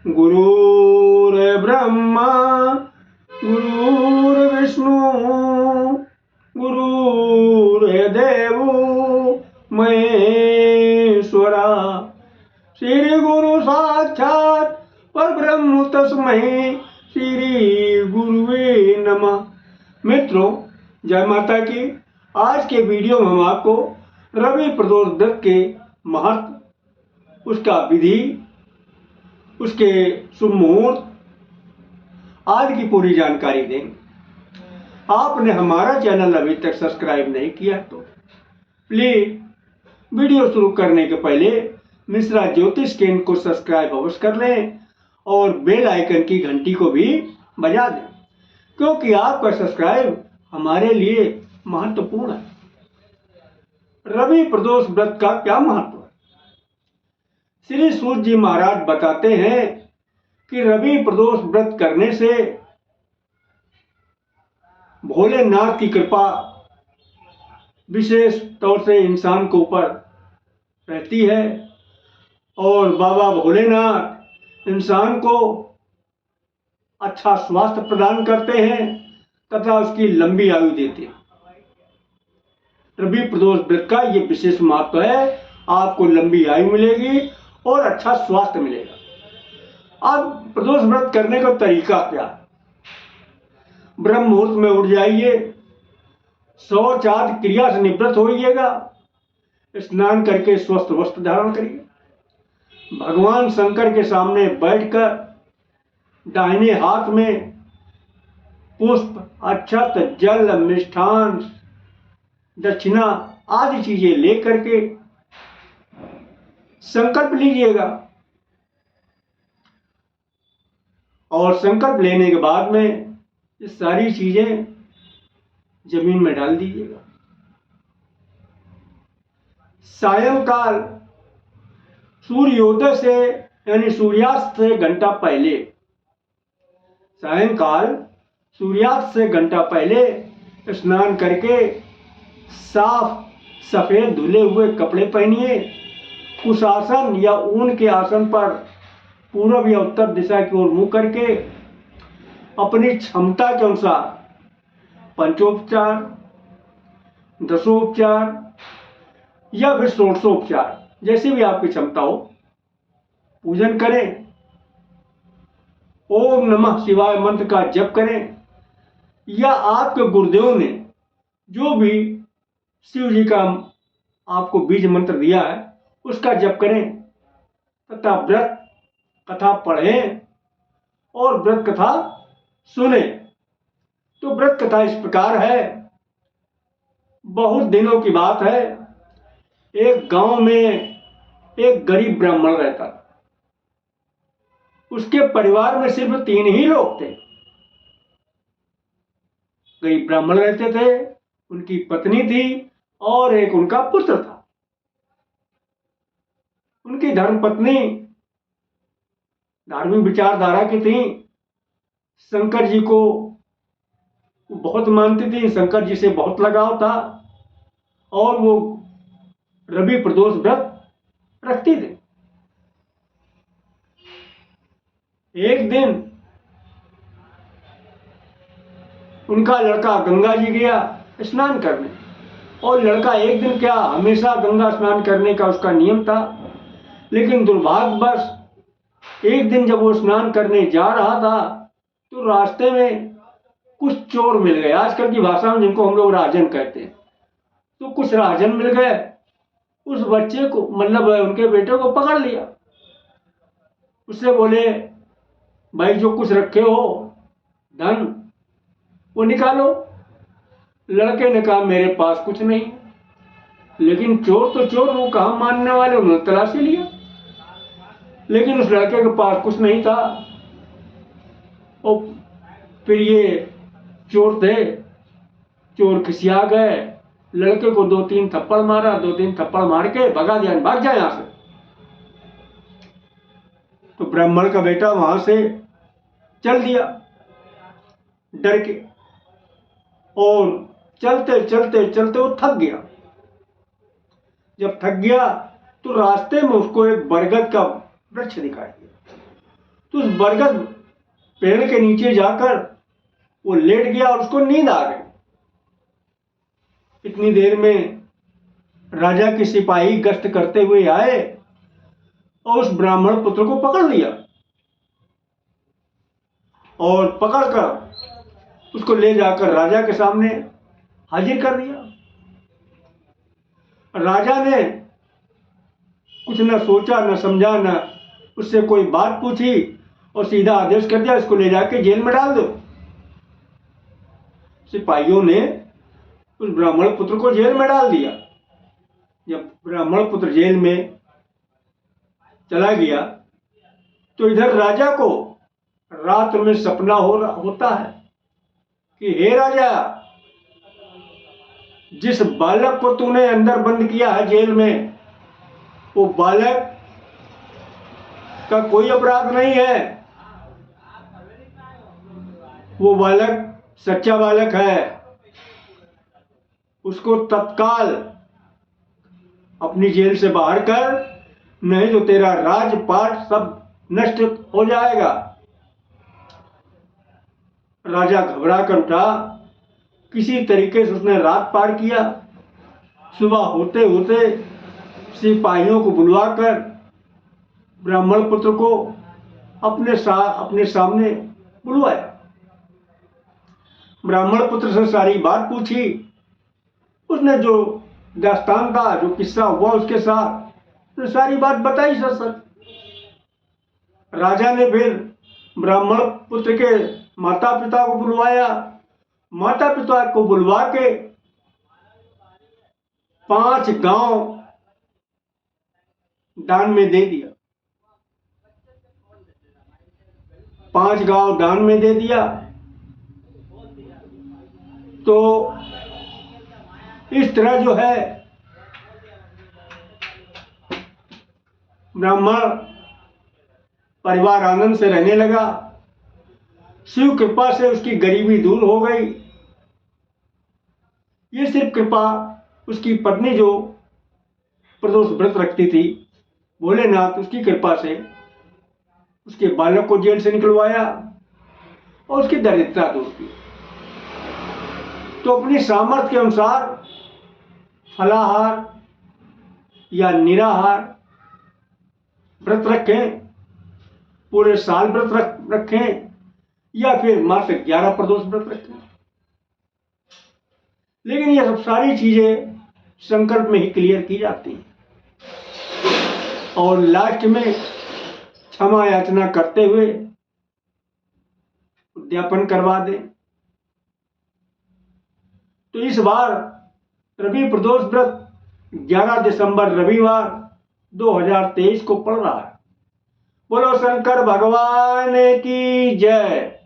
गुरुर्ब्रह्मा गुरुर्विष्णु गुरुर्देवो महेश्वरा। श्री गुरु साक्षात परब्रह्म तस्मै श्री गुरुवे नमः। मित्रों, जय माता की। आज के वीडियो में हम आपको रवि प्रदोष व्रत के महत्व, उसका विधि, उसके शुभ मुहूर्त आदि की पूरी जानकारी देंगे। आपने हमारा चैनल अभी तक सब्सक्राइब नहीं किया तो प्लीज वीडियो शुरू करने के पहले मिश्रा ज्योतिष के को सब्सक्राइब अवश्य कर लें और बेल आइकन की घंटी को भी बजा दें, क्योंकि आपका सब्सक्राइब हमारे लिए महत्वपूर्ण है। रवि प्रदोष व्रत का क्या महत्व है? श्री सूत जी महाराज बताते हैं कि रवि प्रदोष व्रत करने से भोलेनाथ की कृपा विशेष तौर से इंसान के ऊपर रहती है और बाबा भोलेनाथ इंसान को अच्छा स्वास्थ्य प्रदान करते हैं तथा उसकी लंबी आयु देते हैं। रवि प्रदोष व्रत का ये विशेष महत्व है। आपको लंबी आयु मिलेगी और अच्छा स्वास्थ्य मिलेगा। अब प्रदोष व्रत करने का तरीका क्या है? ब्रह्म मुहूर्त में उठ जाइए, शौच आदि क्रिया से निवृत्त होइएगा, स्नान करके स्वस्थ वस्त्र धारण करिए, भगवान शंकर के सामने बैठकर दाहिने हाथ में पुष्प, अक्षत, जल, मिष्ठान, दक्षिणा आदि चीजें लेकर के संकल्प लीजिएगा और संकल्प लेने के बाद में ये सारी चीजें जमीन में डाल दीजिएगा। सायंकाल सूर्योदय से यानी सूर्यास्त से घंटा पहले, सायंकाल सूर्यास्त से घंटा पहले स्नान करके साफ सफेद धुले हुए कपड़े पहनिए, कुशासन या ऊन के आसन पर पूर्व या उत्तर दिशा की ओर मुंह करके अपनी क्षमता के अनुसार पंचोपचार, दशोपचार या फिर षोडशोपचार, जैसे भी आपकी क्षमता हो, पूजन करें। ओम नमः शिवाय मंत्र का जप करें या आपके गुरुदेव ने जो भी शिव जी का आपको बीज मंत्र दिया है उसका जप करें तथा व्रत कथा पढ़ें और व्रत कथा सुने। तो व्रत कथा इस प्रकार है। बहुत दिनों की बात है, एक गांव में एक गरीब ब्राह्मण रहता था। उसके परिवार में सिर्फ 3 ही लोग थे। गरीब ब्राह्मण रहते थे, उनकी पत्नी थी और एक उनका पुत्र था। उनकी धर्मपत्नी धार्मिक विचारधारा की थी, शंकर जी को बहुत मानती थी, शंकर जी से बहुत लगाव था और वो रवि प्रदोष व्रत रखती थी। एक दिन उनका लड़का गंगा जी गया स्नान करने, और लड़का एक दिन क्या, हमेशा गंगा स्नान करने का उसका नियम था, लेकिन दुर्भाग्यवश एक दिन जब वो स्नान करने जा रहा था तो रास्ते में कुछ चोर मिल गए। आजकल की भाषा में जिनको हम लोग राजन कहते हैं, तो कुछ राजन मिल गए। उस बच्चे को, मतलब उनके बेटे को पकड़ लिया। उससे बोले, भाई जो कुछ रखे हो धन वो निकालो। लड़के ने कहा, मेरे पास कुछ नहीं। लेकिन चोर तो चोर, वो कहाँ मानने वाले, उन्होंने तलाशी लिया, लेकिन उस लड़के के पास कुछ नहीं था। और फिर ये चोर थे, चोर खिसिया गए, लड़के को 2-3 थप्पड़ मारा, 2-3 थप्पड़ मार के भगा दिया, भाग जाए यहां से। तो ब्राह्मण का बेटा वहां से चल दिया डर के, और चलते चलते चलते वो थक गया। जब थक गया तो रास्ते में उसको एक बरगद का वृक्ष दिखाई दिया। तो उस बरगद पेड़ के नीचे जाकर वो लेट गया और उसको नींद आ गई। इतनी देर में राजा के सिपाही गश्त करते हुए आए और उस ब्राह्मण पुत्र को पकड़ लिया और पकड़कर उसको ले जाकर राजा के सामने हाजिर कर दिया। राजा ने कुछ न सोचा न समझा, न उससे कोई बात पूछी और सीधा आदेश कर दिया, इसको ले जाके जेल में डाल दो। सिपाहियों ने उस ब्राह्मण पुत्र को जेल में डाल दिया। जब ब्राह्मण पुत्र जेल में चला गया तो इधर राजा को रात में सपना होता है कि हे राजा, जिस बालक को तूने अंदर बंद किया है जेल में, वो बालक का कोई अपराध नहीं है, वो बालक सच्चा बालक है। उसको तत्काल अपनी जेल से बाहर कर, नहीं तो तेरा राजपाट सब नष्ट हो जाएगा। राजा घबरा कर उठा। किसी तरीके से उसने रात पार किया। सुबह होते होते सिपाहियों को बुलवाकर ब्राह्मण पुत्र को अपने सामने बुलवाया। ब्राह्मण पुत्र से सारी बात पूछी। उसने जो दास्तान था, जो किस्सा हुआ उसके साथ, तो सारी बात बताई सच सच। राजा ने फिर ब्राह्मण पुत्र के माता पिता को बुलवाया। माता पिता को बुलवा के 5 गांव दान में दे दिया। 5 गांव दान में दे दिया। तो इस तरह जो है ब्राह्मण परिवार आनंद से रहने लगा। शिव कृपा से उसकी गरीबी दूर हो गई। ये सिर्फ कृपा उसकी पत्नी जो प्रदोष व्रत रखती थी, भोलेनाथ, उसकी कृपा से उसके बालक को जेल से निकलवाया और उसकी दरिद्रता दूर की। तो अपनी सामर्थ्य के अनुसार फलाहार या निराहार व्रत रखें, पूरे साल व्रत रखें, या फिर मात्र 11 प्रदोष व्रत रखें। लेकिन ये सब सारी चीजें संकल्प में ही क्लियर की जाती हैं और लास्ट में क्षमा याचना करते हुए उद्यापन करवा दें। तो इस बार रवि प्रदोष व्रत 11 दिसंबर रविवार 2023 को पड़ रहा है। बोलो शंकर भगवान की जय।